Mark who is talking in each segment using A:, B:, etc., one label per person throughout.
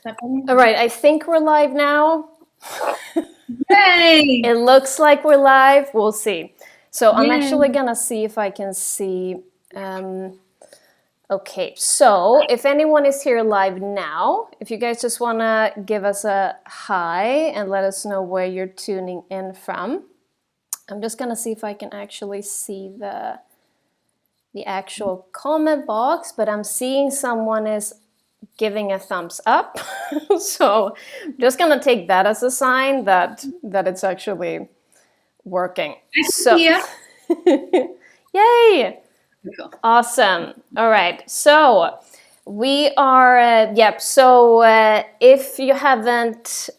A: All right, I think we're live now.
B: Yay!
A: It looks like we're live. We'll see. So I'm
B: Yay.
A: actually gonna see if I can see. Okay, so if anyone is here live now, if you guys just wanna give us a hi and let us know where you're tuning in from. I'm just gonna see if I can actually see the actual comment box, but I'm seeing someone is giving a thumbs up. So I'm just gonna take that as a sign that it's actually working. So
B: Yeah.
A: yay! Awesome. All right. So we are so if you haven't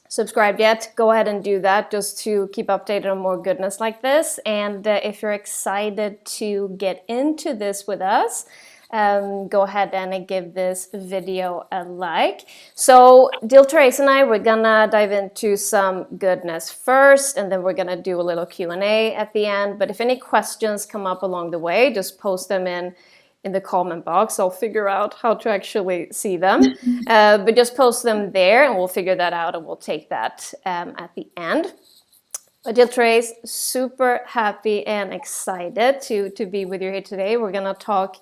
A: subscribed yet, go ahead and do that just to keep updated on more goodness like this. And if you're excited to get into this with us, go ahead and give this video a like. So Therese and I, we're gonna dive into some goodness first, and then we're gonna do a little Q&A at the end. But if any questions come up along the way, just post them in the comment box. I'll figure out how to actually see them. But just post them there and we'll figure that out and we'll take that at the end. But Therese, super happy and excited to be with you here today. We're gonna talk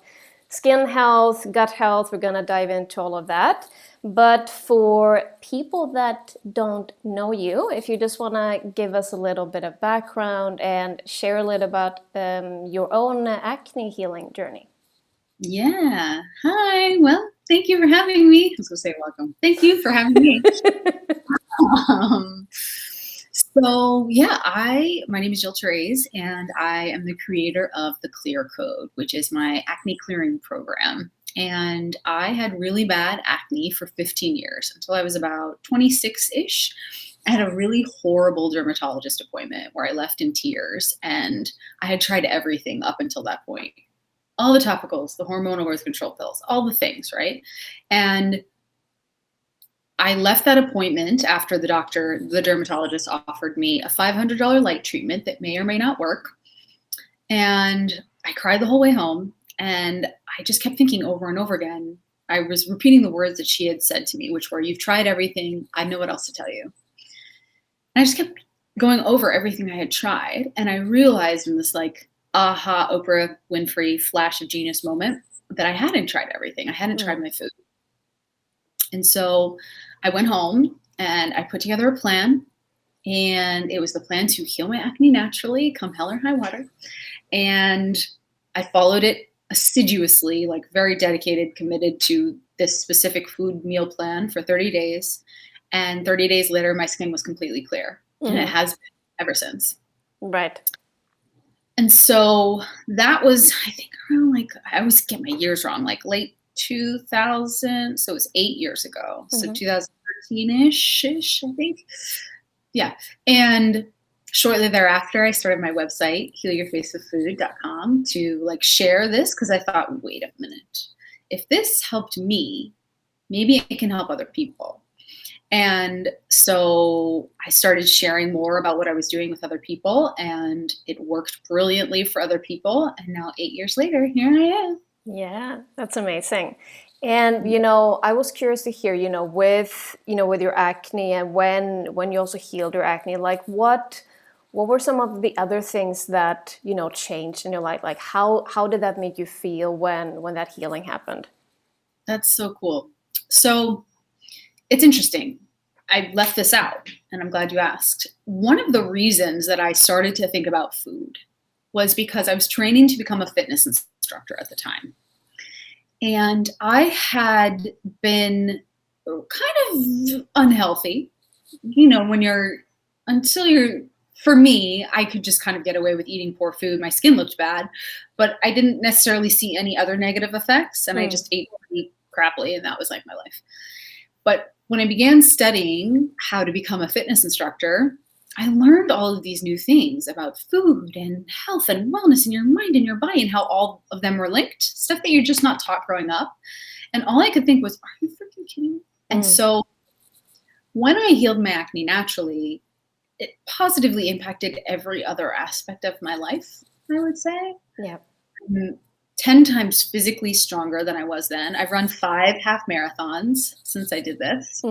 A: skin health, gut health, we're gonna dive into all of that. But for people that don't know you, if you just wanna give us a little bit of background and share a little about your own acne healing journey.
B: Yeah. Hi. Well, thank you for having me. I was going to say welcome. Thank you for having me. My name is Therese, and I am the creator of the Clear Code, which is my acne clearing program. And I had really bad acne for 15 years until I was about 26-ish. I had a really horrible dermatologist appointment where I left in tears, and I had tried everything up until that point. All the topicals, the hormonal birth control pills, all the things, right? And I left that appointment after the dermatologist offered me a $500 light treatment that may or may not work. And I cried the whole way home. And I just kept thinking over and over again. I was repeating the words that she had said to me, which were, "You've tried everything. I know what else to tell you." And I just kept going over everything I had tried. And I realized in this aha Oprah Winfrey flash of genius moment that I hadn't tried everything. I hadn't tried my food. And so I went home and I put together a plan, and it was the plan to heal my acne naturally, come hell or high water. And I followed it assiduously, like very dedicated, committed to this specific food meal plan for 30 days. And 30 days later, my skin was completely clear. And it has been ever since.
A: Right.
B: And so that was, I think, around I always get my years wrong, late 2000. So it was 8 years ago. So 2013-ish, I think. Yeah. And shortly thereafter, I started my website, healyourfacewithfood.com, to share this, because I thought, wait a minute, if this helped me, maybe it can help other people. And so I started sharing more about what I was doing with other people, and it worked brilliantly for other people. And now 8 years later, here I am.
A: Yeah, that's amazing. And, I was curious to hear, with your acne and when you also healed your acne, what were some of the other things that, changed in your life? How did that make you feel when that healing happened?
B: That's so cool. So it's interesting. I left this out, and I'm glad you asked. One of the reasons that I started to think about food was because I was training to become a fitness instructor at the time. And I had been kind of unhealthy, for me, I could just kind of get away with eating poor food. My skin looked bad, but I didn't necessarily see any other negative effects. And I just ate pretty crappily, and that was my life. But when I began studying how to become a fitness instructor, I learned all of these new things about food and health and wellness in your mind and your body, and how all of them were linked, stuff that you're just not taught growing up. And all I could think was, are you freaking kidding me? And so when I healed my acne naturally, it positively impacted every other aspect of my life, I would say.
A: Yeah.
B: 10 times physically stronger than I was then. I've run 5 half marathons since I did this.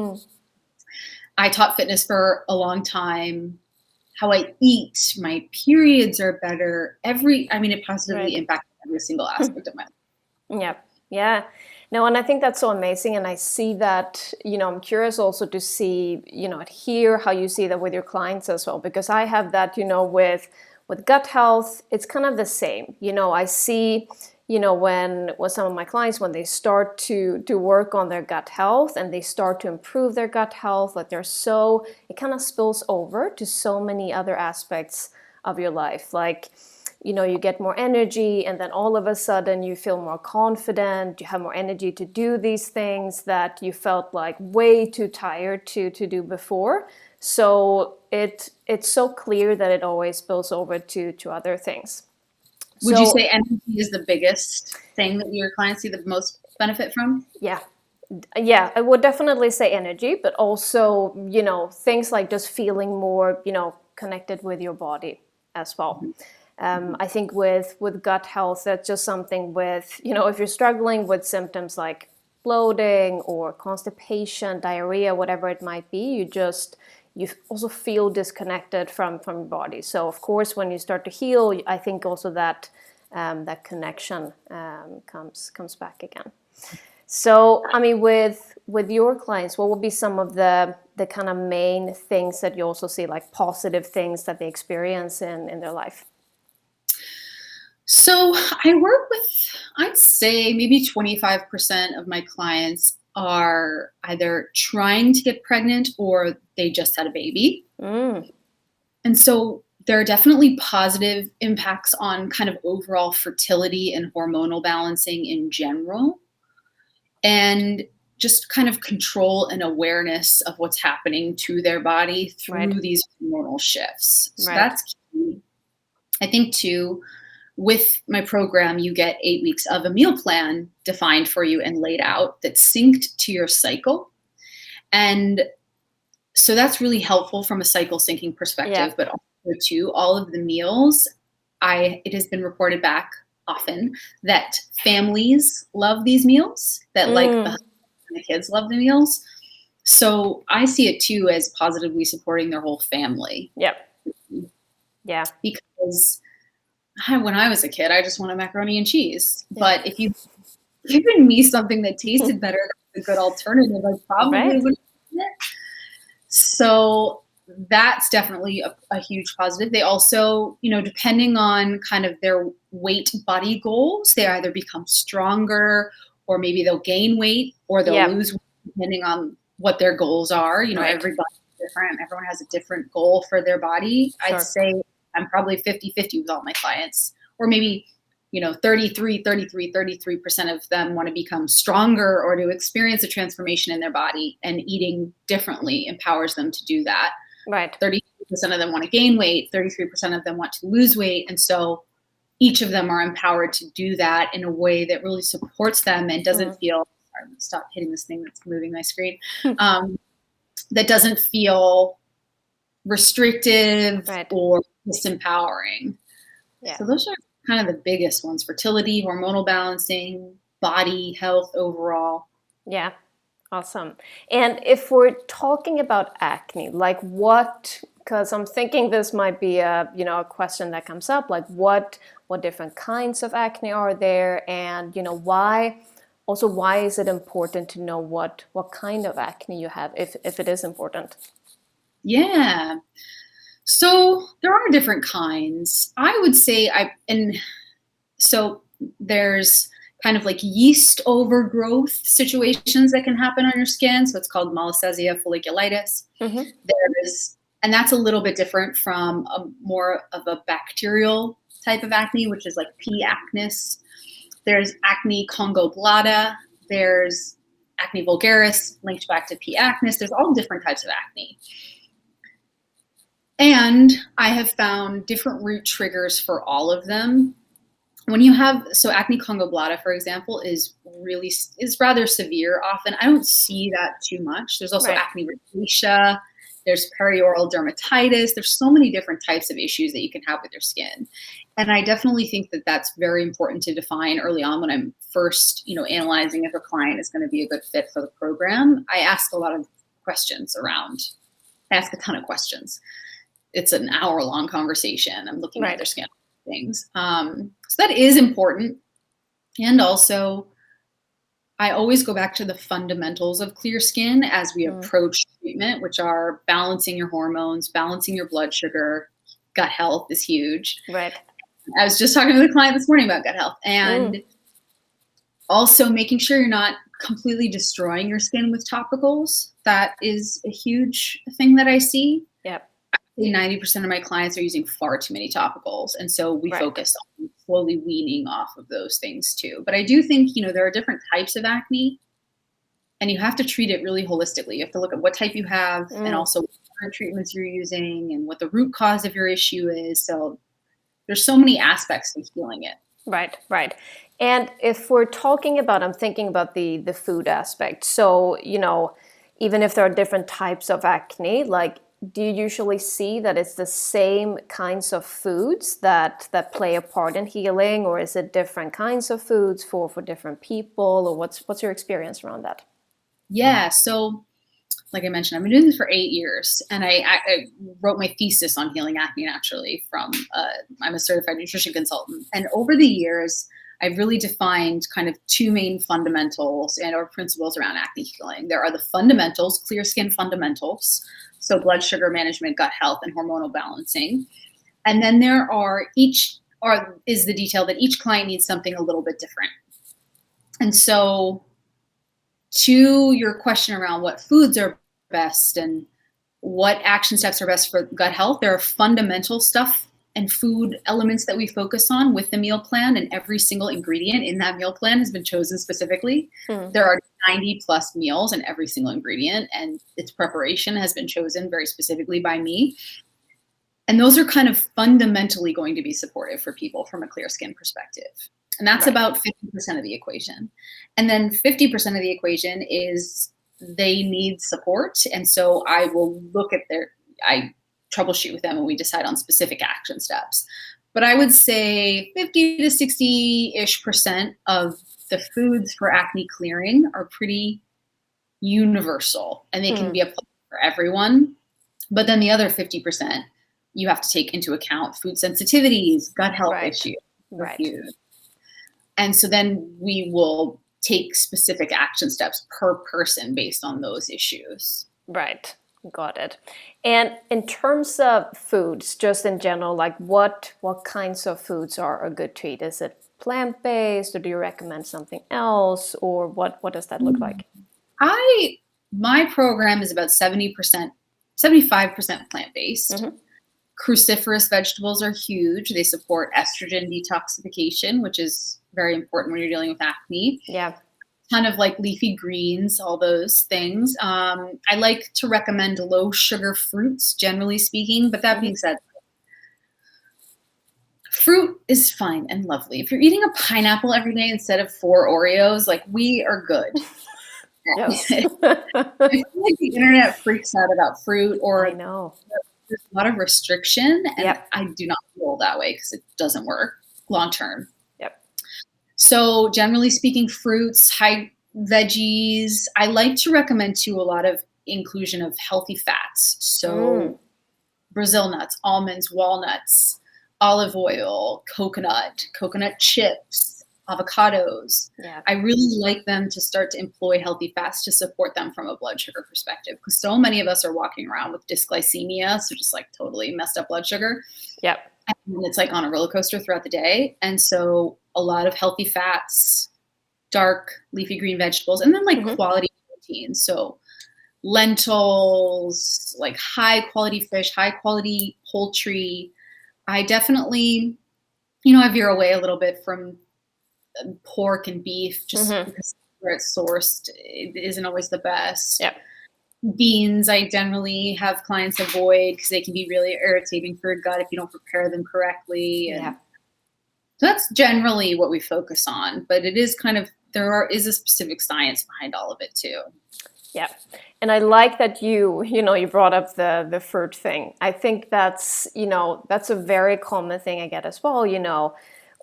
B: I taught fitness for a long time. How I eat, my periods are better. It positively impacted every single aspect of my life.
A: Yeah. Yeah. No, and I think that's so amazing. And I see that, I'm curious also to see, hear how you see that with your clients as well, because I have that, with gut health, it's kind of the same. I see, when some of my clients, when they start to work on their gut health and they start to improve their gut health, like it kind of spills over to so many other aspects of your life. Like, you get more energy, and then all of a sudden you feel more confident, you have more energy to do these things that you felt like way too tired to do before. So it's so clear that it always spills over to other things.
B: Would you say energy is the biggest thing that your clients see the most benefit from?
A: Yeah. Yeah, I would definitely say energy, but also, things like just feeling more, connected with your body as well. I think with gut health, that's just something with, if you're struggling with symptoms like bloating or constipation, diarrhea, whatever it might be, you also feel disconnected from your body. So of course, when you start to heal, I think also that that connection comes back again. So, with your clients, what would be some of the kind of main things that you also see, like positive things that they experience in their life?
B: So I work with, I'd say maybe 25% of my clients are either trying to get pregnant or they just had a baby. And so there are definitely positive impacts on kind of overall fertility and hormonal balancing in general. And just kind of control and awareness of what's happening to their body through these hormonal shifts. So that's key. I think too, with my program, you get 8 weeks of a meal plan defined for you and laid out that's synced to your cycle. And so that's really helpful from a cycle syncing perspective, but also too, all of the meals, it has been reported back often that families love these meals, that like the kids love the meals. So I see it too as positively supporting their whole family.
A: Yep. Yeah.
B: Because when I was a kid, I just wanted macaroni and cheese. Yeah. But if you've given me something that tasted better, that's a good alternative, I probably would have it. So that's definitely a huge positive. They also, depending on kind of their weight body goals, they either become stronger or maybe they'll gain weight or they'll lose weight depending on what their goals are. Everybody's different. Everyone has a different goal for their body. Sure. I'd say I'm probably 50-50 with all my clients, or maybe, 33% of them want to become stronger or to experience a transformation in their body, and eating differently empowers them to do that.
A: Right.
B: 33% of them want to gain weight, 33% of them want to lose weight. And so each of them are empowered to do that in a way that really supports them and doesn't feel, sorry, stop hitting this thing that's moving my screen, that doesn't feel restrictive or disempowering. Yeah. So those are kind of the biggest ones: fertility, hormonal balancing, body health overall.
A: Yeah. Awesome. And if we're talking about acne, like because I'm thinking this might be a question that comes up, like what different kinds of acne are there, and why is it important to know what kind of acne you have, if it is important?
B: Yeah. So there are different kinds. I would say so there's kind of like yeast overgrowth situations that can happen on your skin. So it's called Rosacea folliculitis. And that's a little bit different from more of a bacterial type of acne, which is like P. acnes. There's acne congoblata. There's acne vulgaris linked back to P. acnes. There's all different types of acne. And I have found different root triggers for all of them. When you have, so acne congoblata, for example, is rather severe often. I don't see that too much. There's also acne rosacea There's perioral dermatitis. There's so many different types of issues that you can have with your skin. And I definitely think that that's very important to define early on when I'm first, analyzing if a client is going to be a good fit for the program. I ask a lot of questions I ask a ton of questions. It's an hour-long conversation. I'm looking at their skin things. So that is important. And also, I always go back to the fundamentals of clear skin as we approach treatment, which are balancing your hormones, balancing your blood sugar. Gut health is huge.
A: Right.
B: I was just talking to the client this morning about gut health, and also making sure you're not completely destroying your skin with topicals. That is a huge thing that I see.
A: Yep.
B: 90% of my clients are using far too many topicals. And so we focus on slowly weaning off of those things too. But I do think, there are different types of acne, and you have to treat it really holistically. You have to look at what type you have and also what current treatments you're using and what the root cause of your issue is. So there's so many aspects to healing it.
A: Right, right. And if we're talking about, I'm thinking about the food aspect. So, even if there are different types of acne, like, do you usually see that it's the same kinds of foods that play a part in healing, or is it different kinds of foods for different people, or what's your experience around that?
B: Yeah, so like I mentioned, I've been doing this for 8 years, and I wrote my thesis on healing acne naturally I'm a certified nutrition consultant. And over the years, I've really defined kind of 2 main fundamentals or principles around acne healing. There are the fundamentals, clear skin fundamentals, so blood sugar management, gut health, and hormonal balancing. And then there is the detail that each client needs something a little bit different. And so to your question around what foods are best and what action steps are best for gut health, there are fundamental stuff and food elements that we focus on with the meal plan, and every single ingredient in that meal plan has been chosen specifically. There are 90 plus meals in every single ingredient, and its preparation has been chosen very specifically by me. And those are kind of fundamentally going to be supportive for people from a clear skin perspective. And that's about 50% of the equation. And then 50% of the equation is they need support. And so I will look at I troubleshoot with them when we decide on specific action steps. But I would say 50 to 60-ish% of the foods for acne clearing are pretty universal, and they can be applied for everyone. But then the other 50%, you have to take into account food sensitivities, gut health issues. And so then we will take specific action steps per person based on those issues.
A: Right. Got it. And in terms of foods, just in general, like what kinds of foods are a good treat? Is it plant-based, or do you recommend something else, or what does that look like?
B: My program is about 75% plant-based. Cruciferous vegetables are huge. They support estrogen detoxification, which is very important when you're dealing with acne.
A: Yeah.
B: Ton of like leafy greens, all those things. I like to recommend low sugar fruits, generally speaking. But that being said, fruit is fine and lovely. If you're eating a pineapple every day instead of 4 Oreos, like, we are good.
A: Yes.
B: I feel like the internet freaks out about fruit, or
A: I know.
B: there's a lot of restriction, and
A: Yep.
B: I do not feel that way because it doesn't work long term.
A: Yep.
B: So generally speaking, fruits, high veggies. I like to recommend too a lot of inclusion of healthy fats. So Brazil nuts, almonds, walnuts, olive oil, coconut chips, avocados.
A: Yeah.
B: I really like them to start to employ healthy fats to support them from a blood sugar perspective, because so many of us are walking around with dysglycemia, so just like totally messed up blood sugar.
A: Yep.
B: And it's like on a roller coaster throughout the day. And so a lot of healthy fats, dark leafy green vegetables, and then like quality proteins. So lentils, like high quality fish, high quality poultry. I definitely, I veer away a little bit from pork and beef just because where it's sourced, it isn't always the best.
A: Yep.
B: Beans, I generally have clients avoid because they can be really irritating for your gut if you don't prepare them correctly. And so that's generally what we focus on, but it is kind of, is a specific science behind all of it too.
A: Yeah. And I like that you brought up the fruit thing. I think that's, that's a very common thing I get as well,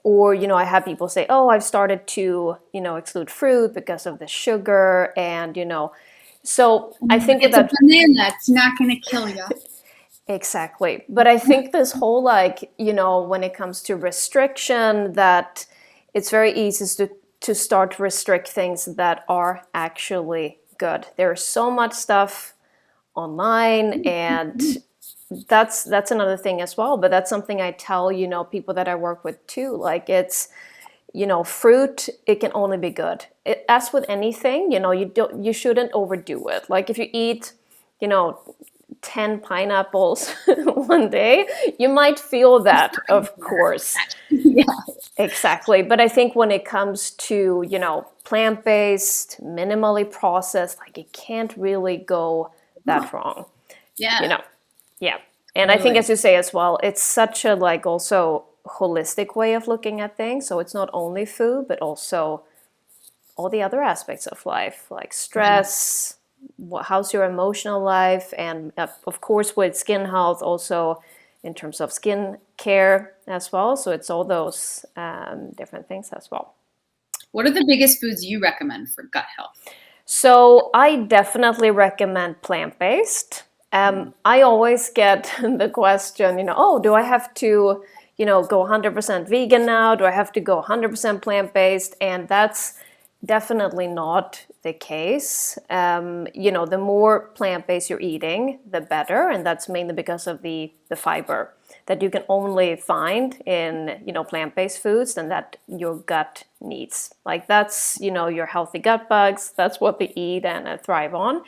A: or, I have people say, oh, I've started to, exclude fruit because of the sugar and, so I think with
B: It's a
A: that,
B: banana. It's not going to kill you.
A: exactly. But I think this whole, like, when it comes to restriction, that it's very easy to start to restrict things that are actually good. There's so much stuff online, and that's another thing as well. But that's something I tell, people that I work with too. Like, it's, fruit, it can only be good. As with anything, you shouldn't overdo it. Like, if you eat, you know 10 pineapples one day, you might feel that, of course.
B: Yeah.
A: Exactly. But I think when it comes to, plant-based, minimally processed, like, it can't really go that wrong,
B: Yeah.
A: Yeah. And I think,
B: Totally.
A: as you say as well, it's such a, like, also holistic way of looking at things. So it's not only food, but also all the other aspects of life, like
B: Yeah.
A: stress, how's your emotional life, and of course with skin health also in terms of skin care as well. So it's all those different things as well.
B: What are the biggest foods you recommend for gut health?
A: So I definitely recommend plant-based. I always get the question, oh, do I have to, go 100% vegan now? Do I have to go 100% plant-based? And that's definitely not the case. The more plant-based you're eating, the better, and that's mainly because of the fiber that you can only find in, plant-based foods and that your gut needs. Like, that's, your healthy gut bugs, that's what they eat and thrive on.
B: Yeah.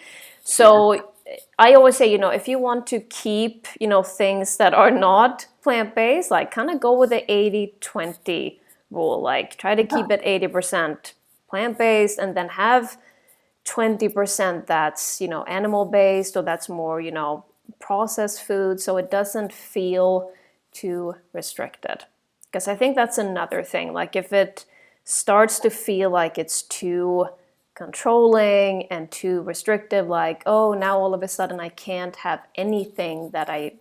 A: So I always say, if you want to keep, things that are not plant-based, like, kind of go with the 80-20 rule. Like, try to keep it 80% plant-based and then have 20% that's, animal-based, or that's more, processed food, so it doesn't feel too restricted. Because I think that's another thing. Like, if it starts to feel like it's too controlling and too restrictive, like, oh, now all of a sudden I can't have anything that I,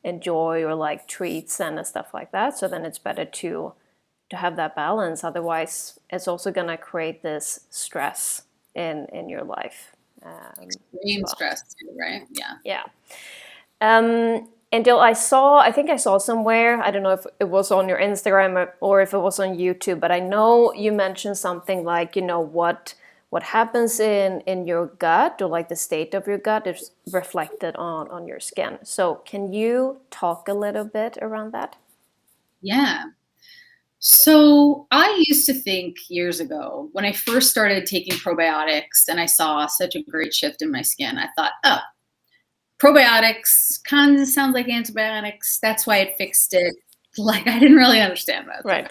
A: enjoy, or like treats and stuff like that. So then it's better to have that balance. Otherwise, it's also gonna create this stress in your life as
B: Extreme
A: well.
B: stress too, right? Yeah.
A: Yeah. And Dill, I think I saw somewhere, I don't know if it was on your Instagram or if it was on YouTube, but I know you mentioned something like, what happens in your gut, or like the state of your gut, is reflected on your skin. So can you talk a little bit around that?
B: Yeah. So I used to think years ago when I first started taking probiotics and I saw such a great shift in my skin, I thought, oh, probiotics kind of sounds like antibiotics. That's why it fixed it. Like, I didn't really understand that.
A: Right.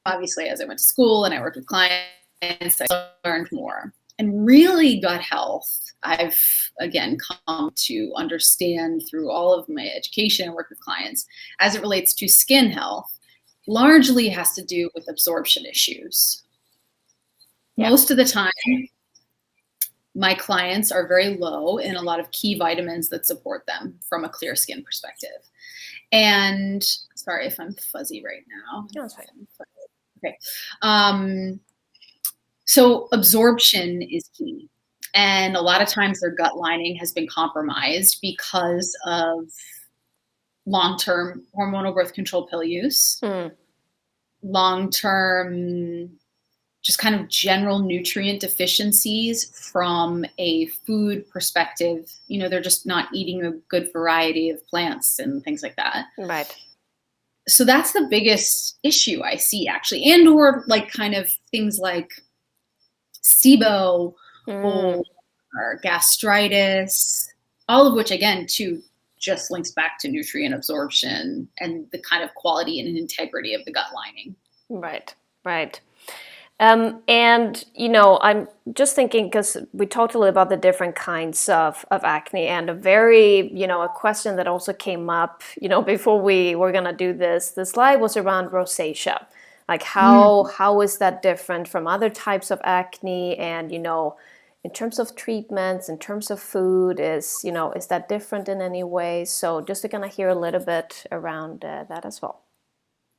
B: Obviously, as I went to school and I worked with clients, I learned more. And really, gut health, I've again come to understand through all of my education and work with clients as it relates to skin health, largely has to do with absorption issues.
A: Yeah.
B: Most of the time, my clients are very low in a lot of key vitamins that support them from a clear skin perspective. And sorry if I'm fuzzy right now.
A: No, it's fine.
B: Okay. So absorption is key. And a lot of times their gut lining has been compromised because of long-term hormonal birth control pill use, long-term just kind of general nutrient deficiencies from a food perspective. They're just not eating a good variety of plants and things like that.
A: Right.
B: So that's the biggest issue I see, actually. And or like kind of things like SIBO or gastritis, all of which, again, too, just links back to nutrient absorption and the kind of quality and integrity of the gut lining.
A: Right, right. And, I'm just thinking, because we talked a little about the different kinds of acne, and a very, a question that also came up, before we were going to do this live was around rosacea. Like how is that different from other types of acne? And, in terms of treatments, in terms of food, is that different in any way? So just to kind of hear a little bit around that as well.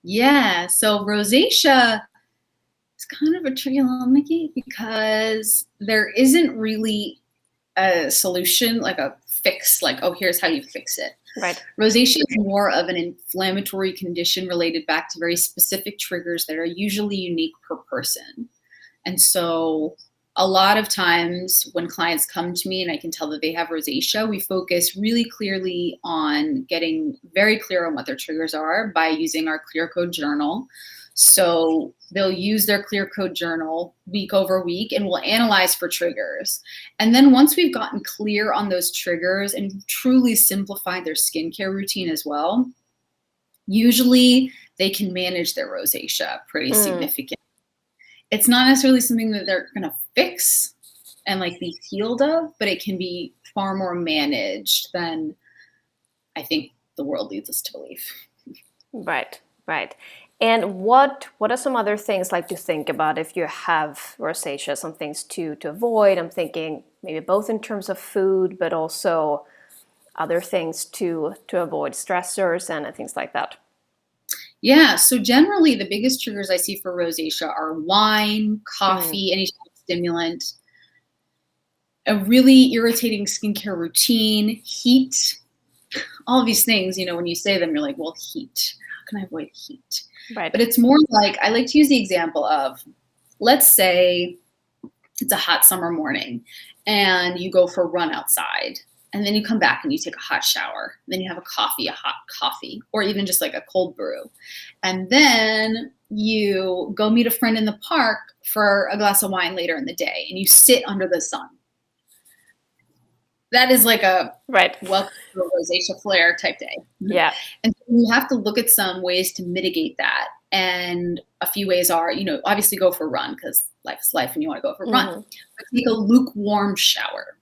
B: Yeah, so rosacea is kind of a tricky because there isn't really a solution, like a fix, like, oh, here's how you fix it.
A: Right.
B: Rosacea is more of an inflammatory condition related back to very specific triggers that are usually unique per person. And so a lot of times when clients come to me and I can tell that they have rosacea, we focus really clearly on getting very clear on what their triggers are by using our Clear Code journal. So they'll use their Clear Code journal week over week and we'll analyze for triggers. And then once we've gotten clear on those triggers and truly simplified their skincare routine as well, usually they can manage their rosacea pretty significantly. It's not necessarily something that they're going to fix and like be healed of, but it can be far more managed than I think the world leads us to believe.
A: Right, right. And what are some other things like to think about if you have rosacea, some things to avoid? I'm thinking maybe both in terms of food, but also other things to avoid, stressors and things like that.
B: Yeah, so generally the biggest triggers I see for rosacea are wine, coffee, any type of stimulant, a really irritating skincare routine, heat, all of these things, when you say them, you're like, well, heat. How can I avoid heat?
A: Right.
B: But it's more like, I like to use the example of, let's say it's a hot summer morning and you go for a run outside. And then you come back and you take a hot shower. Then you have a hot coffee, or even just like a cold brew. And then you go meet a friend in the park for a glass of wine later in the day and you sit under the sun. That is like a welcome to a rosacea flare type day.
A: Yeah.
B: And so you have to look at some ways to mitigate that. And a few ways are, obviously go for a run because life is life and you want to go for a run. But take a lukewarm shower.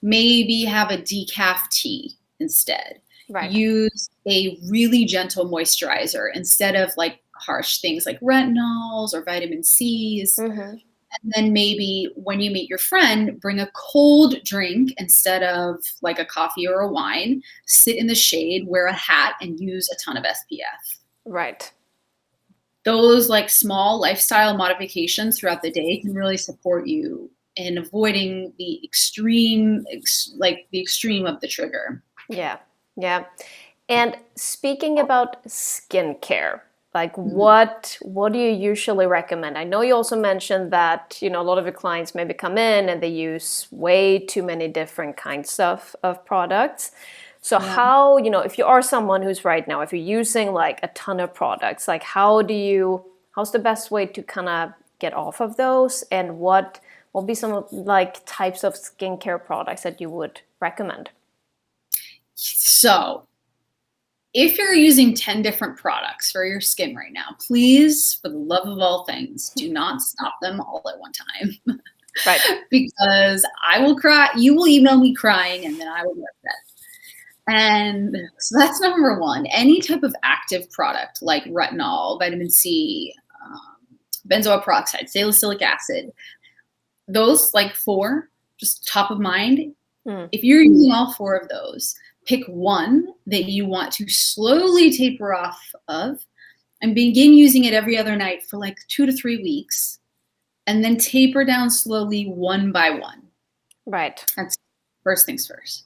B: Maybe have a decaf tea instead.
A: Right.
B: Use a really gentle moisturizer instead of like harsh things like retinols or vitamin C's. And then maybe when you meet your friend, bring a cold drink instead of like a coffee or a wine. Sit in the shade, wear a hat, and use a ton of SPF.
A: Right.
B: Those like small lifestyle modifications throughout the day can really support you in avoiding the extreme of the trigger.
A: Yeah. Yeah. And speaking about skincare, like what do you usually recommend? I know you also mentioned that, a lot of your clients maybe come in and they use way too many different kinds of products. So how, if you are someone who's right now, if you're using like a ton of products, like how's the best way to kind of get off of those, and what will be some like types of skincare products that you would recommend?
B: So if you're using 10 different products for your skin right now, please, for the love of all things, do not stop them all at one time.
A: Right.
B: Because I will cry, you will email me crying, and then I will be upset. And so that's number one. Any type of active product like retinol, vitamin C, benzoyl peroxide, salicylic acid, those like 4, just top of mind. If you're using all 4 of those, pick one that you want to slowly taper off of and begin using it every other night for like 2 to 3 weeks, and then taper down slowly one by one.
A: Right.
B: That's first things first.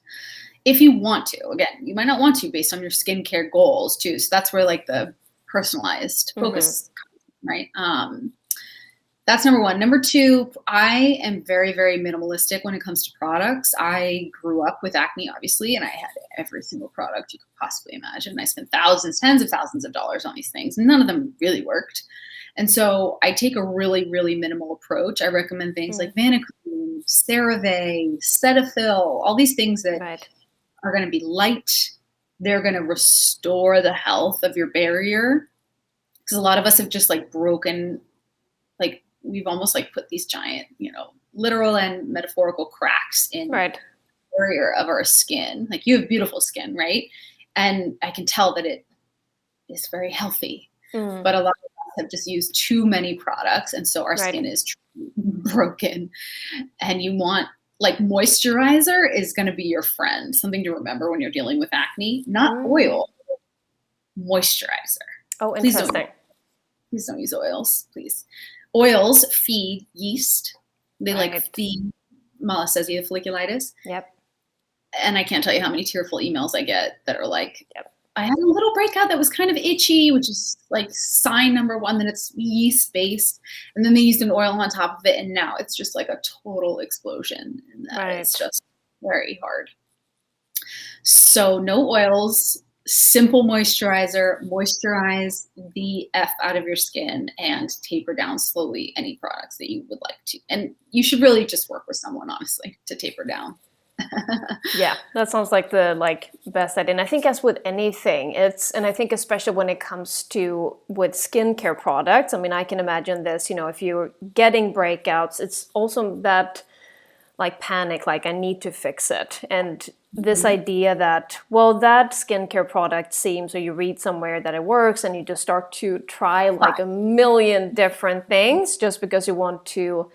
B: If you want to, again, you might not want to based on your skincare goals too. So that's where like the personalized focus comes, right? That's number one. Number two, I am very, very minimalistic when it comes to products. I grew up with acne, obviously, and I had every single product you could possibly imagine. I spent thousands, tens of thousands of dollars on these things, and none of them really worked. And so I take a really, really minimal approach. I recommend things like Vanicream, CeraVe, Cetaphil, all these things that are going to be light. They're going to restore the health of your barrier, because a lot of us have just like broken, like we've almost like put these giant, literal and metaphorical cracks in the barrier of our skin. Like you have beautiful skin, right? And I can tell that it is very healthy. But a lot of have just used too many products, and so our
A: Right.
B: skin is broken. And you want, like, moisturizer is going to be your friend. Something to remember when you're dealing with acne. Not
A: Mm.
B: oil, moisturizer.
A: Oh,
B: Please don't
A: interesting.
B: please don't use oils, please. Oils feed yeast. They like
A: Right.
B: feed Malassezia folliculitis.
A: Yep.
B: And I can't tell you how many tearful emails I get that are like,
A: Yep.
B: I had a little breakout that was kind of itchy, which is like sign number one that it's yeast based. And then they used an oil on top of it, and now it's just like a total explosion. And that is
A: Right.
B: just very hard. So no oils, simple moisturizer, moisturize the F out of your skin and taper down slowly any products that you would like to. And you should really just work with someone, honestly, to taper down.
A: Yeah, that sounds like the best idea. And I think as with anything, and I think especially when it comes to with skincare products, I mean, I can imagine this, if you're getting breakouts, it's also that like panic, like I need to fix it. And this idea that, well, that skincare product seems, or you read somewhere that it works, and you just start to try like a million different things just because you want to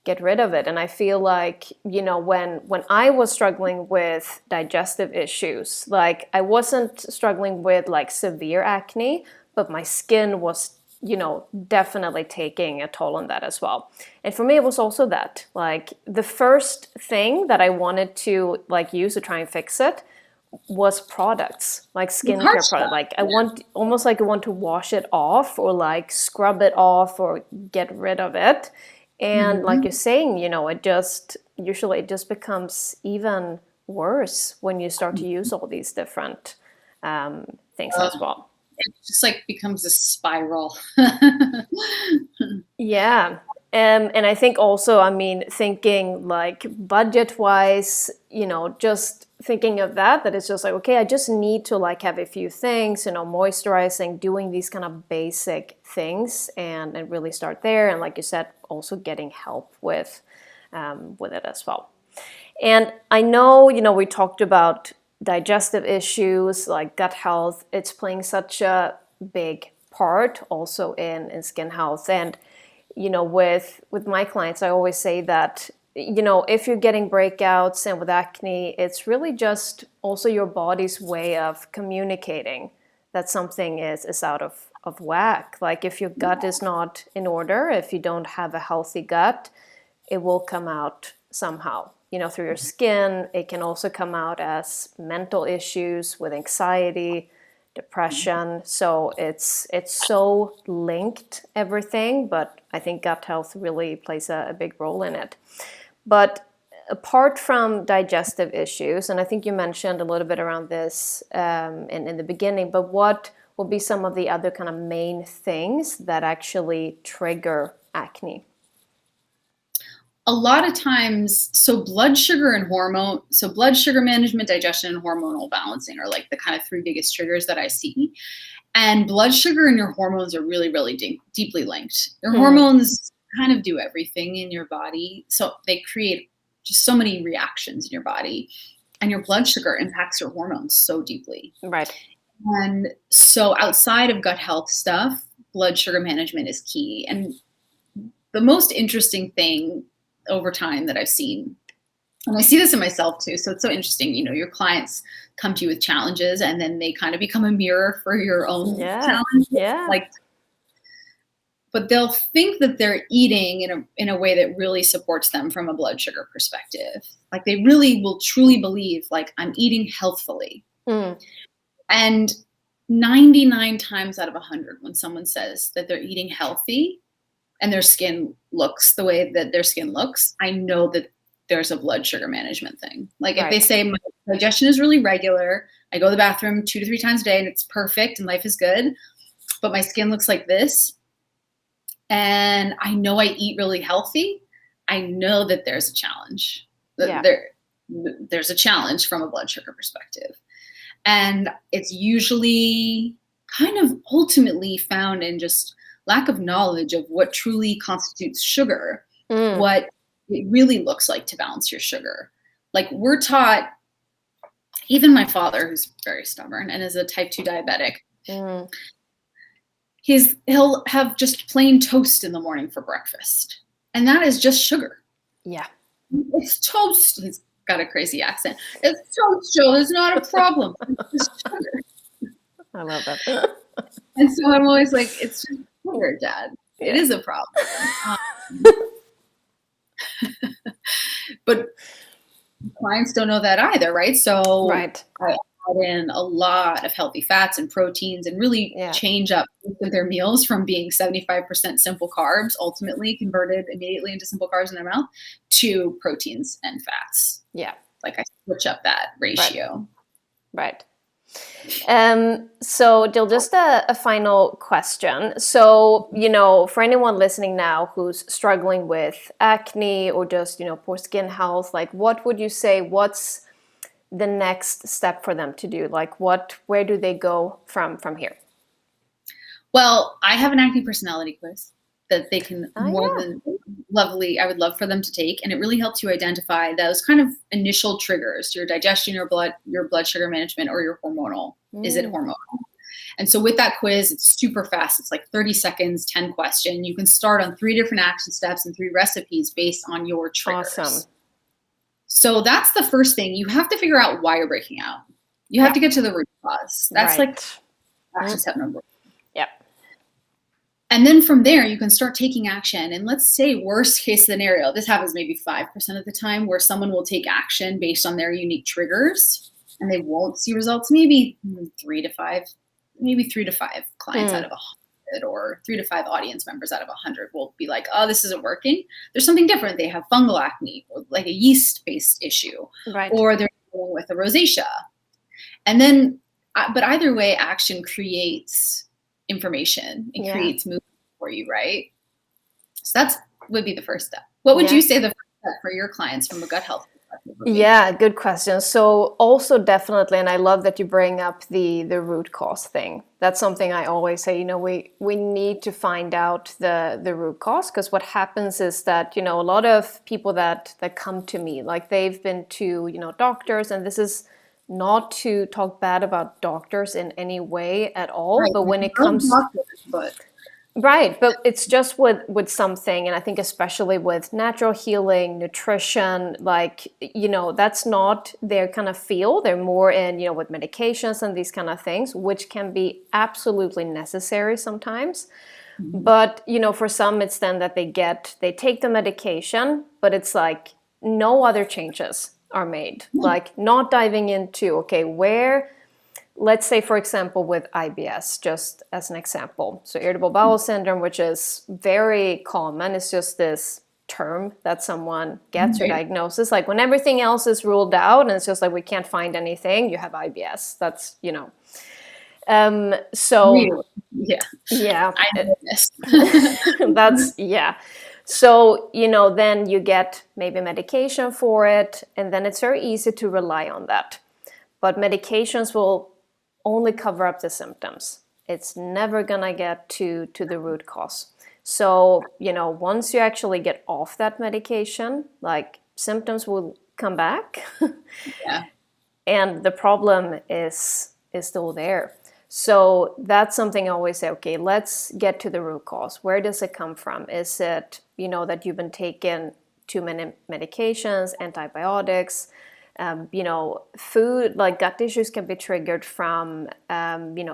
A: get rid of it. And I feel like, when I was struggling with digestive issues, like I wasn't struggling with like severe acne, but my skin was, definitely taking a toll on that as well. And for me, it was also that, like, the first thing that I wanted to like use to try and fix it was products, like
B: The hard
A: skincare product.
B: stuff.
A: Like I want, almost like I want to wash it off or like scrub it off or get rid of it. And like
B: Mhm.
A: you're saying, it just becomes even worse when you start to use all these different things
B: Uh,
A: as well.
B: it just like becomes a spiral.
A: Yeah. And I think also, I mean, thinking like budget wise, just thinking of that it's just like, okay, I just need to like have a few things, moisturizing, doing these kind of basic things and really start there. And like you said, also getting help with it as well. And I know, we talked about digestive issues, like gut health. It's playing such a big part also in skin health. And, with my clients, I always say that, if you're getting breakouts and with acne, it's really just also your body's way of communicating that something is out of whack. Like if your gut is not in order, if you don't have a healthy gut, it will come out somehow, through your skin. It can also come out as mental issues with anxiety, depression. So it's so linked, everything, but I think gut health really plays a big role in it. But apart from digestive issues, and I think you mentioned a little bit around this in the beginning, but what will be some of the other kind of main things that actually trigger acne?
B: A lot of times, so blood sugar management, digestion, and hormonal balancing are like the kind of three biggest triggers that I see. And blood sugar and your hormones are really, really deeply linked. Your hormones kind of do everything in your body. So they create just so many reactions in your body. And your blood sugar impacts your hormones so deeply.
A: Right.
B: And so outside of gut health stuff, blood sugar management is key. And the most interesting thing over time that I've seen, and I see this in myself too, so it's so interesting, your clients come to you with challenges and then they kind of become a mirror for your own challenges.
A: Yeah.
B: But they'll think that they're eating in a way that really supports them from a blood sugar perspective. Like they really will truly believe like I'm eating healthfully. And 99 times out of 100, when someone says that they're eating healthy and their skin looks the way that their skin looks, I know that there's a blood sugar management thing. Like if they say my digestion is really regular, I go to the bathroom 2 to 3 times a day and it's perfect and life is good, but my skin looks like this, and I know I eat really healthy, I know that there's a challenge. There's a challenge from a blood sugar perspective. And it's usually kind of ultimately found in just lack of knowledge of what truly constitutes sugar, what it really looks like to balance your sugar. Like we're taught, even my father, who's very stubborn and is a type 2 diabetic, he'll have just plain toast in the morning for breakfast. And that is just sugar.
A: Yeah.
B: It's toast. He's got a crazy accent. It's toast, Joe. It's not a problem. It's just sugar.
A: I love that.
B: And so I'm always like, it's just sugar, Dad. It is a problem. But clients don't know that either, right? So
A: Right.
B: I add in a lot of healthy fats and proteins and really change up their meals from being 75% simple carbs, ultimately converted immediately into simple carbs in their mouth, to proteins and fats.
A: Yeah.
B: Like I switch up that ratio.
A: Right. So Jill, just a final question. So, for anyone listening now who's struggling with acne or just, poor skin health, like what would you say, what's the next step for them to do? Like where do they go from here?
B: Well, I have an acne personality quiz that they can than lovely. I would love for them to take, and it really helps you identify those kind of initial triggers: your digestion, your blood sugar management, or your hormonal. Is it hormonal? And so with that quiz, it's super fast. It's like 30 seconds, 10 questions. You can start on 3 different action steps and 3 recipes based on your triggers.
A: Awesome.
B: So that's the first thing. You have to figure out why you're breaking out. You have to get to the root cause. That's like action step number 1.
A: Yeah.
B: And then from there, you can start taking action. And let's say worst case scenario, this happens maybe 5% of the time, where someone will take action based on their unique triggers and they won't see results. Maybe 3 to 5 clients out of 100, or 3 to 5 audience members out of 100 will be like, oh, this isn't working. There's something different. They have fungal acne, or like a yeast-based issue, or they're dealing with a rosacea. And then, but either way, action creates information. It creates movement for you, right? So that's would be the first step. What would you say the first step for your clients from a gut health perspective would be?
A: Yeah, good question. So also definitely, and I love that you bring up the root cause thing. That's something I always say, we need to find out the root cause, because what happens is that, a lot of people that come to me, like they've been to, doctors, and this is not to talk bad about doctors in any way at all, but when it comes but it's just with something, and I think especially with natural healing, nutrition, like, that's not their kind of field. They're more in, with medications and these kind of things, which can be absolutely necessary sometimes. But, for some, it's then that they take the medication, but it's like no other changes are made. Like not diving into, okay, let's say, for example, with IBS, just as an example. So irritable bowel syndrome, which is very common, it's just this term that someone gets or diagnosis. Like when everything else is ruled out and it's just like, we can't find anything, you have IBS. That's, so yeah,
B: I know this.
A: that's, So, then you get maybe medication for it, and then it's very easy to rely on that. But medications will only cover up the symptoms. It's never gonna get to the root cause. So, once you actually get off that medication, like symptoms will come back. And the problem is still there. So that's something I always say, okay, let's get to the root cause. Where does it come from? Is it, that you've been taking too many medications, antibiotics? Food, like gut issues can be triggered from,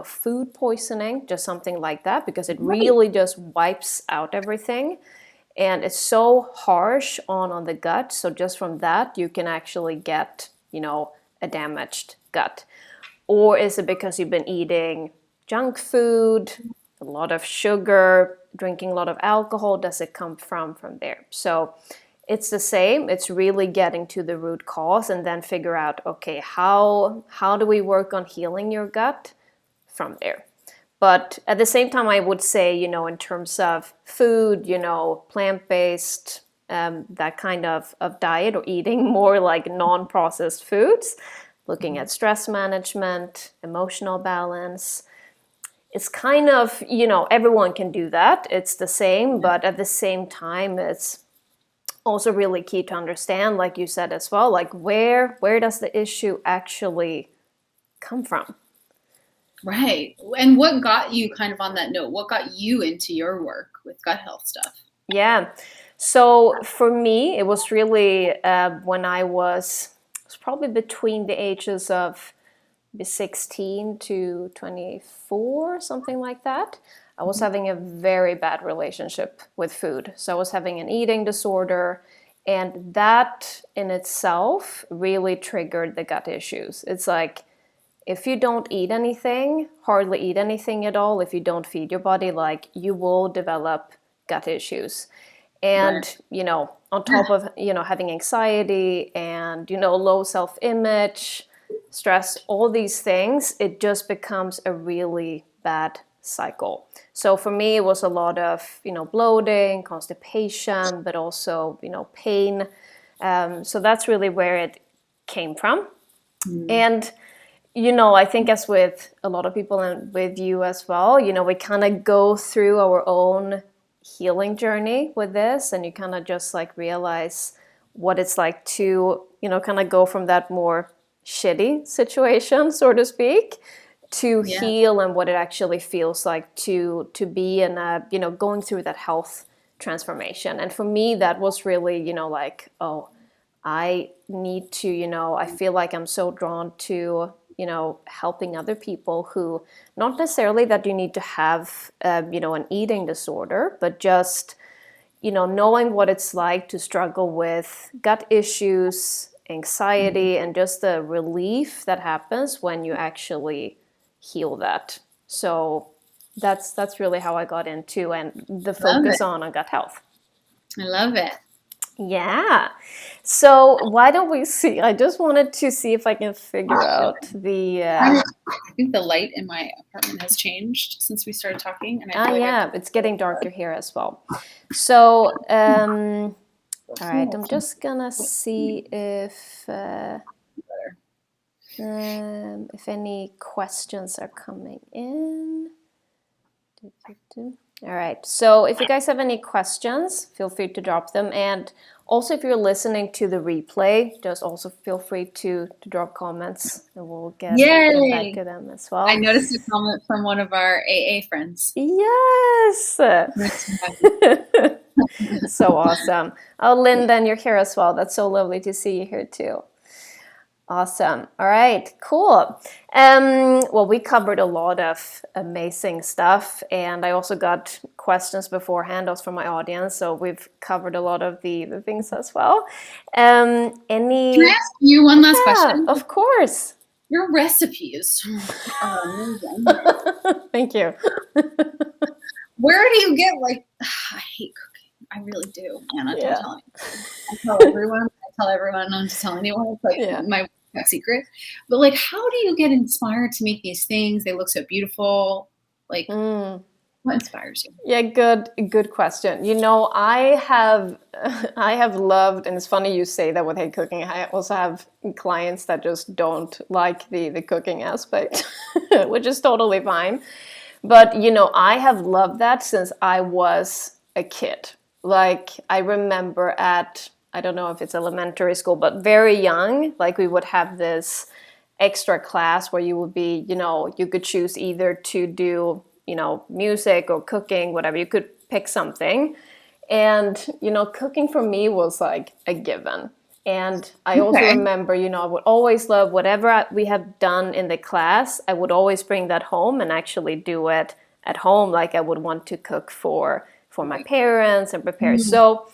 A: food poisoning, just something like that, because it really just wipes out everything. And it's so harsh on the gut. So just from that, you can actually get, a damaged gut. Or is it because you've been eating junk food, a lot of sugar, drinking a lot of alcohol? Does it come from there? So it's the same. It's really getting to the root cause and then figure out, okay, how do we work on healing your gut from there? But at the same time, I would say, in terms of food, plant-based, that kind of diet, or eating more like non-processed foods, looking at stress management, emotional balance. It's kind of, everyone can do that. It's the same, but at the same time, it's also really key to understand, like you said as well, like where does the issue actually come from?
B: Right. And what got you kind of on that note? What got you into your work with gut health stuff?
A: Yeah. So for me, it was really when it was probably between the ages of 16 to 24, something like that. I was having a very bad relationship with food. So I was having an eating disorder, and that in itself really triggered the gut issues. It's like if you don't eat anything, hardly eat anything at all, if you don't feed your body, like you will develop gut issues.
B: Right.
A: And, on top of, having anxiety and, low self-image, stress, all these things, it just becomes a really bad cycle. So for me, it was a lot of, bloating, constipation, but also, pain. So that's really where it came from.
B: Mm.
A: And I think as with a lot of people and with you as well, we kind of go through our own healing journey with this, and you kind of just like realize what it's like to, kind of go from that more shitty situation, so to speak, to
B: Yeah.
A: heal and what it actually feels like to be in a, going through that health transformation. And for me, that was really, like, oh, I need to, I feel like I'm so drawn to, helping other people who, not necessarily that you need to have, an eating disorder, but just, knowing what it's like to struggle with gut issues, anxiety, and just the relief that happens when you actually heal that. So that's really how I got into and the
B: Love
A: focus
B: it.
A: on gut health.
B: I love it.
A: Yeah. So why don't we see? I just wanted to see if I can figure out the.
B: I think the light in my apartment has changed since we started talking, and I feel like
A: Yeah, it's getting darker here as well. So, all right, I'm just gonna see if any questions are coming in. All right. So if you guys have any questions, feel free to drop them. And also, if you're listening to the replay, just also feel free to drop comments, and we'll get back to them as well.
B: I noticed a comment from one of our AA friends.
A: Yes. So awesome. Oh, Lyndon, you're here as well. That's so lovely to see you here too. Awesome. All right, cool. Well, we covered a lot of amazing stuff, and I also got questions beforehand also from my audience, so we've covered a lot of the things as well.
B: Can I ask you one last question?
A: Of course.
B: Your recipes are amazing.
A: Thank you.
B: Where do you get I hate cooking. I really do. And I don't tell anyone. I tell everyone, not to tell anyone. It's my secret. But how do you get inspired to make these things? They look so beautiful. What inspires you?
A: Yeah, good question. I have loved, and it's funny you say that with hate cooking. I also have clients that just don't like the cooking aspect, which is totally fine. But I have loved that since I was a kid. I remember I don't know if it's elementary school, but very young, we would have this extra class where you would be, you could choose either to do, music or cooking, whatever. You could pick something. And, cooking for me was like a given. And I also remember, I would always love whatever we have done in the class. I would always bring that home and actually do it at home. I would want to cook for my parents and prepare. So,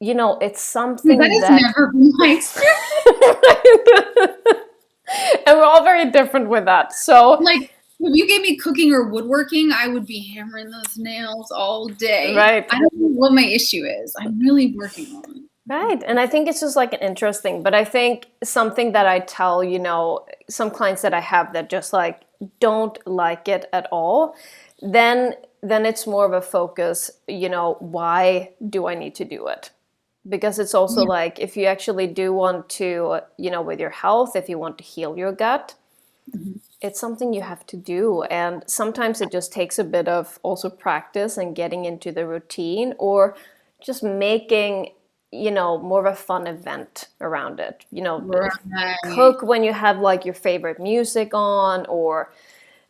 A: it's something
B: that has never been my experience.
A: And we're all very different with that. So,
B: if you gave me cooking or woodworking, I would be hammering those nails all day.
A: Right.
B: I don't know what my issue is. I'm really working on it.
A: Right. And I think it's just an interesting, but I think something that I tell, some clients that I have that just don't like it at all, then it's more of a focus, why do I need to do it? Because it's also if you actually do want to, with your health, if you want to heal your gut, it's something you have to do. And sometimes it just takes a bit of also practice and getting into the routine, or just making, more of a fun event around it. Cook when you have your favorite music on, or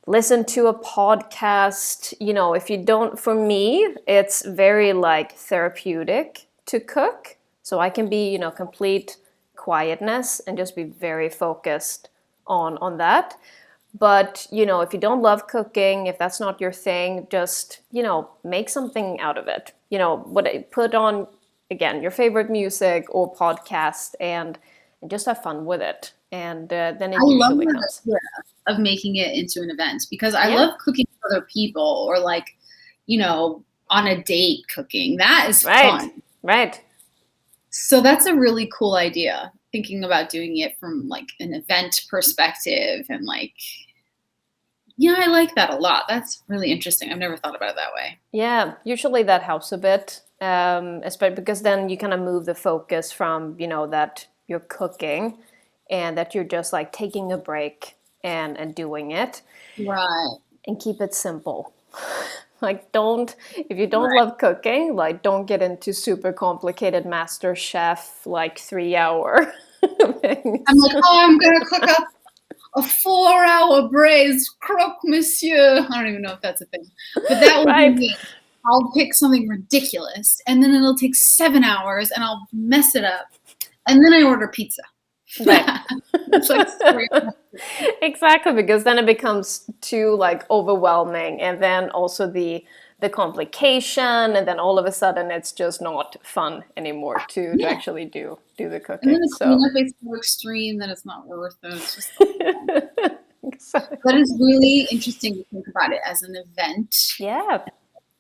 A: listen to a podcast. You know, if you don't, for me, it's very like therapeutic to cook. So I can be, you know, complete quietness and just be very focused on that. But, you know, if you don't love cooking, if that's not your thing, just, you know, make something out of it. You know, put on, again, your favorite music or podcast and just have fun with it. And then it
B: I love
A: usually
B: that
A: comes.
B: idea of making it into an event, because I
A: Yeah.
B: love cooking for other people, or like, you know, on a date cooking. That is
A: Right,
B: fun.
A: right.
B: So that's a really cool idea, thinking about doing it from like an event perspective, and like, yeah, I like that a lot. That's really interesting. I've never thought about it that way.
A: Yeah, usually that helps a bit, especially because then you kind of move the focus from, you know, that you're cooking and that you're just like taking a break and doing it,
B: Right.
A: and keep it simple. Like, don't, if you don't
B: Right.
A: love cooking, like, don't get into super complicated Master Chef, like 3 hour things.
B: I'm like, oh, I'm going to cook up a 4-hour braised croque monsieur. I don't even know if that's a thing, but that would
A: Right.
B: be me. I'll pick something ridiculous, and then it'll take 7 hours, and I'll mess it up, and then I order pizza.
A: Right.
B: It's like
A: Exactly, because then it becomes too like overwhelming, and then also the complication, and then all of a sudden it's just not fun anymore to
B: yeah.
A: actually do the
B: And then
A: cooking.
B: the
A: So
B: cleanup is so extreme that it's not worth it. It's just
A: exactly.
B: But it's really interesting to think about it as an event,
A: Yeah.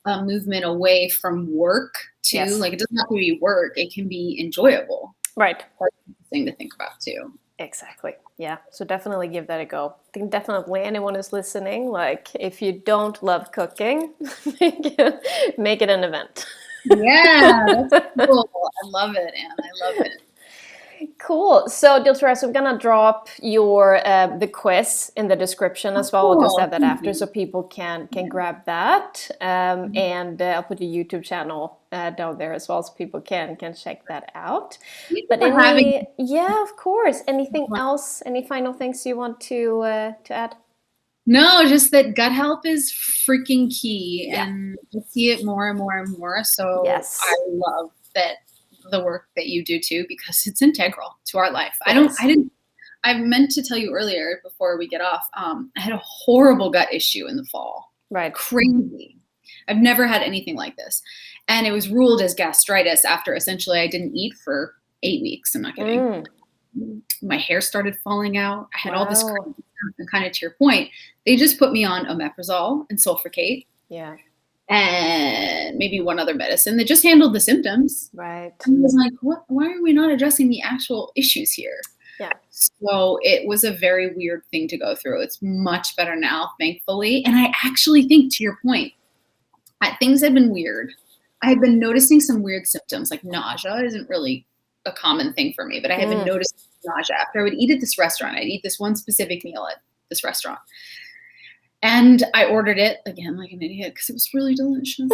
B: a movement away from work to
A: Yes.
B: like, it doesn't have to be work, it can be enjoyable.
A: Right.
B: That's interesting to think about too.
A: Exactly. Yeah. So definitely give that a go. I think definitely anyone who's listening, like if you don't love cooking, make it an event.
B: Yeah, that's cool. I love it, Anne. I love it.
A: Cool. So, Dilteres, I'm gonna drop your the quiz in the description as well. I'll just
B: Cool.
A: add that after, so people can grab that. And I'll put your YouTube channel down there as well, so people can check that out.
B: Thank you
A: But
B: for having me.
A: yeah, of course. Anything else? Any final things you want to add?
B: No, just that gut health is freaking key,
A: Yeah.
B: and I see it more and more and more. So
A: Yes.
B: I love that the work that you do too, because it's integral to our life.
A: It
B: I meant to tell you earlier before we get off. I had a horrible gut issue in the fall.
A: Right.
B: Crazy. I've never had anything like this, and it was ruled as gastritis after essentially I didn't eat for 8 weeks. I'm not kidding. My hair started falling out. I had all this crazy stuff, and kind of to your point, they just put me on omeprazole and sulfuricate.
A: Yeah.
B: And maybe one other medicine that just handled the symptoms.
A: Right.
B: And I was like, what? Why are we not addressing the actual issues here?
A: Yeah.
B: So it was a very weird thing to go through. It's much better now, thankfully. And I actually think, to your point, things have been weird. I had been noticing some weird symptoms, like nausea isn't really a common thing for me, but I had been noticing nausea after I would eat at this restaurant. I'd eat this one specific meal at this restaurant. And I ordered it again like an idiot because it was really delicious.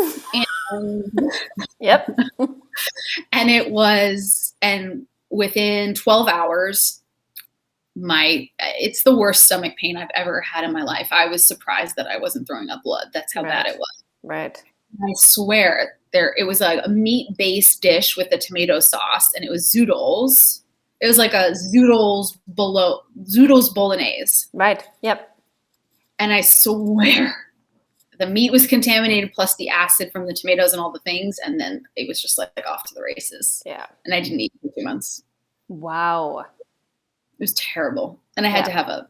B: And
A: Yep.
B: and within 12 hours, it's the worst stomach pain I've ever had in my life. I was surprised that I wasn't throwing up blood. That's how bad it was.
A: Right.
B: I swear it was a meat-based dish with a tomato sauce, and it was zoodles. It was like a zoodles bolognese.
A: Right. Yep.
B: And I swear the meat was contaminated, plus the acid from the tomatoes and all the things. And then it was just like off to the races.
A: Yeah.
B: And I didn't eat for 2 months.
A: Wow.
B: It was terrible. And I had to have a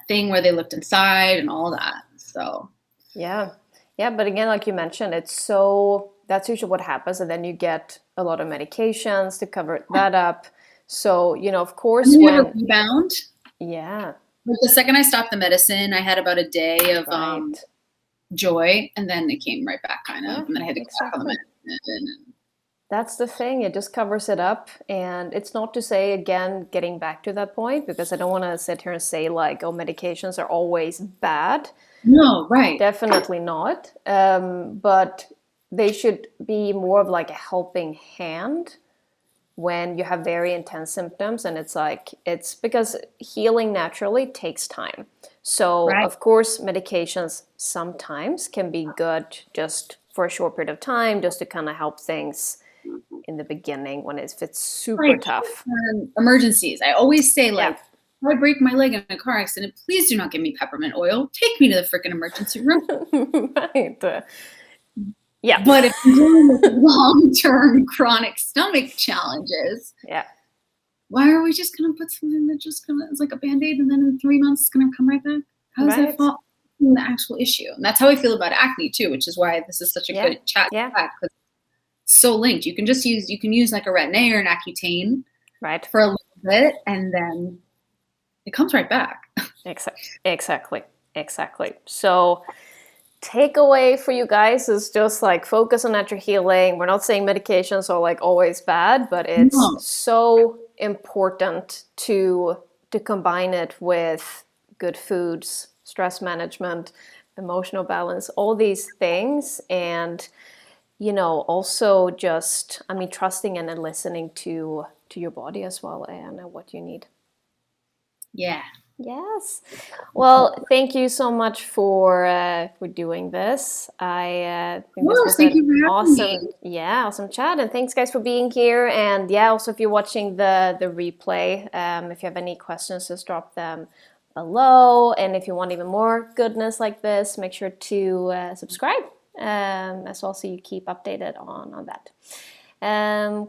B: thing where they looked inside and all that. So.
A: Yeah. Yeah. But again, like you mentioned, that's usually what happens. And then you get a lot of medications to cover that up. So, of course,
B: and you have a rebound.
A: Yeah.
B: But the second I stopped the medicine, I had about a day of joy, and then it came right back, kind of. And then I had to go back on the medicine.
A: That's the thing. It just covers it up. And it's not to say, again, getting back to that point, because I don't want to sit here and say like, oh, medications are always bad.
B: No, right.
A: Definitely not. But they should be more of like a helping hand when you have very intense symptoms, and it's because healing naturally takes time. So
B: Right.
A: of course medications sometimes can be good just for a short period of time, just to kind of help things in the beginning when if it's super
B: Right.
A: tough.
B: Emergencies. I always say,
A: Yeah.
B: like, if I break my leg in a car accident, please do not give me peppermint oil. Take me to the freaking emergency room.
A: Right. Yeah.
B: But if I'm dealing with long-term chronic stomach challenges,
A: Yeah.
B: why are we just gonna put something that just gonna is like a Band-Aid and then in 3 months it's gonna come right back? How does that
A: Right.
B: fall from the actual issue? And that's how I feel about acne too, which is why this is such a
A: Yeah.
B: good chat
A: Yeah.
B: because it's so linked. You can use like a Retin-A or an Accutane
A: Right.
B: for a little bit, and then it comes right back.
A: Exactly. So takeaway for you guys is just like focus on natural healing. We're not saying medications are like always bad, but it's
B: No.
A: so important to combine it with good foods, stress management, emotional balance, all these things. And also just, I mean, trusting and then listening to your body as well and what you need.
B: Yeah.
A: Yes. Well, thank you so much for doing this. I think this
B: Yes,
A: was
B: thank
A: an
B: you for having
A: awesome,
B: me.
A: awesome chat, and thanks guys for being here. And yeah, also if you're watching the replay, if you have any questions, just drop them below. And if you want even more goodness like this, make sure to subscribe as well, so you keep updated on that.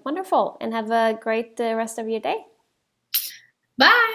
A: Wonderful, and have a great rest of your day.
B: Bye.